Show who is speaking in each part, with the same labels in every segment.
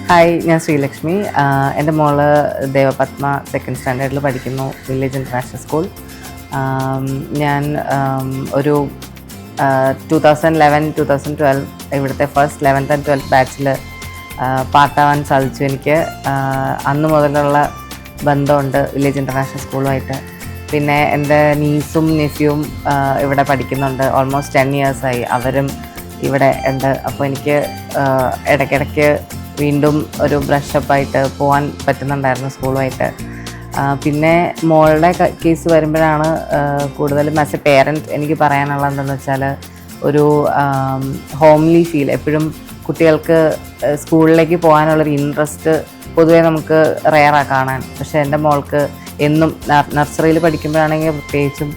Speaker 1: Hi, ഞാൻ ശ്രീലക്ഷ്മി. എൻ്റെ മോള് ദേവപത്മ സെക്കൻഡ് സ്റ്റാൻഡേർഡിൽ പഠിക്കുന്നു, വില്ലേജ് ഇൻ്റർനാഷണൽ സ്കൂൾ. ഞാൻ ഒരു 2011-2012 ഇവിടുത്തെ ഫസ്റ്റ് 11th and 12th ബാച്ചിൽ പാർട്ടാവാൻ സാധിച്ചു. എനിക്ക് അന്ന് മുതലുള്ള ബന്ധമുണ്ട് വില്ലേജ് ഇൻ്റർനാഷണൽ സ്കൂളുമായിട്ട്. പിന്നെ എൻ്റെ നീസും നെഫ്യൂവും ഇവിടെ പഠിക്കുന്നുണ്ട്. ഓൾമോസ്റ്റ് 10 years-ആയി അവരും ഇവിടെ ഉണ്ട്. അപ്പോൾ എനിക്ക് ഇടയ്ക്കിടയ്ക്ക് വീണ്ടും ഒരു ബ്രഷപ്പായിട്ട് പോകാൻ പറ്റുന്നുണ്ടായിരുന്നു സ്കൂളുമായിട്ട്. പിന്നെ മോളുടെ കേസ് വരുമ്പോഴാണ് കൂടുതലും ആസ് എ പേരൻറ്റ് എനിക്ക് പറയാനുള്ളത് എന്താണെന്ന് വെച്ചാൽ, ഒരു ഹോംലി ഫീൽ. എപ്പോഴും കുട്ടികൾക്ക് സ്കൂളിലേക്ക് പോകാനുള്ളൊരു ഇൻട്രസ്റ്റ് പൊതുവേ നമുക്ക് റെയറാണ് കാണാൻ. പക്ഷേ എൻ്റെ മോൾക്ക് എന്നും നഴ്സറിയിൽ പഠിക്കുമ്പോഴാണെങ്കിൽ പ്രത്യേകിച്ചും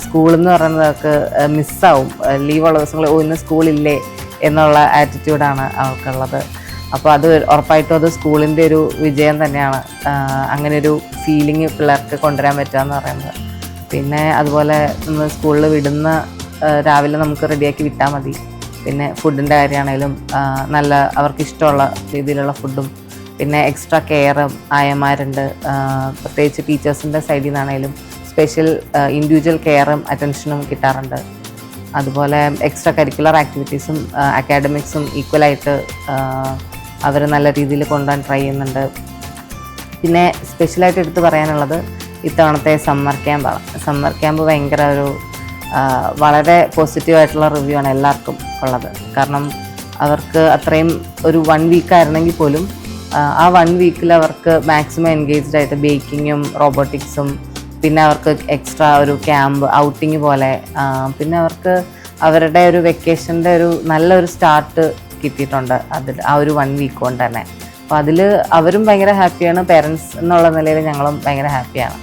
Speaker 1: സ്കൂളെന്ന് പറയുന്നതൊക്കെ മിസ്സാവും. ലീവുള്ള ദിവസങ്ങളിൽ ഇന്ന് സ്കൂളില്ലേ എന്നുള്ള ആറ്റിറ്റ്യൂഡാണ് അവൾക്കുള്ളത്. അപ്പോൾ അത് ഉറപ്പായിട്ടും അത് സ്കൂളിൻ്റെ ഒരു വിജയം തന്നെയാണ്. അങ്ങനെ ഒരു ഫീലിംഗ് പിള്ളേർക്ക് കൊണ്ടുവരാൻ പറ്റുക എന്ന് പറയുന്നത്. പിന്നെ അതുപോലെ നമ്മൾ സ്കൂളിൽ വിടുന്ന രാവിലെ നമുക്ക് റെഡിയാക്കി വിട്ടാൽ മതി. പിന്നെ ഫുഡിൻ്റെ കാര്യമാണെങ്കിലും നല്ല അവർക്ക് ഇഷ്ടമുള്ള രീതിയിലുള്ള ഫുഡും, പിന്നെ എക്സ്ട്രാ കെയറും ആയമാരുണ്ട്. പ്രത്യേകിച്ച് ടീച്ചേഴ്സിൻ്റെ സൈഡിൽ നിന്നാണെങ്കിലും സ്പെഷ്യൽ ഇൻഡിവിജ്വൽ കെയറും അറ്റൻഷനും കിട്ടാറുണ്ട്. അതുപോലെ എക്സ്ട്രാ കരിക്കുലർ ആക്ടിവിറ്റീസും അക്കാഡമിക്സും ഈക്വലായിട്ട് അവർ നല്ല രീതിയിൽ കൊണ്ടുപോകാൻ ട്രൈ ചെയ്യുന്നുണ്ട്. പിന്നെ സ്പെഷ്യലായിട്ട് എടുത്ത് പറയാനുള്ളത് ഇത്തവണത്തെ സമ്മർ ക്യാമ്പാണ്. സമ്മർ ക്യാമ്പ് ഭയങ്കര വളരെ പോസിറ്റീവായിട്ടുള്ള റിവ്യൂ ആണ് എല്ലാവർക്കും ഉള്ളത്. കാരണം അവർക്ക് അത്രയും ഒരു 1 week ആയിരുന്നെങ്കിൽ പോലും ആ 1 week അവർക്ക് മാക്സിമം എൻഗേജ്ഡ് ആയിട്ട് ബേക്കിങ്ങും റോബോട്ടിക്സും, പിന്നെ അവർക്ക് എക്സ്ട്രാ ഒരു ക്യാമ്പ് ഔട്ടിങ് പോലെ, പിന്നെ അവർക്ക് അവരുടെ ഒരു വെക്കേഷൻ്റെ ഒരു നല്ലൊരു സ്റ്റാർട്ട് കിട്ടിയിട്ടുണ്ട് അതിൽ ആ ഒരു 1 week കൊണ്ട് തന്നെ. അപ്പോൾ അതിൽ അവരും ഭയങ്കര ഹാപ്പിയാണ്. പേരൻസ് എന്നുള്ള നിലയിൽ ഞങ്ങളും ഭയങ്കര ഹാപ്പിയാണ്.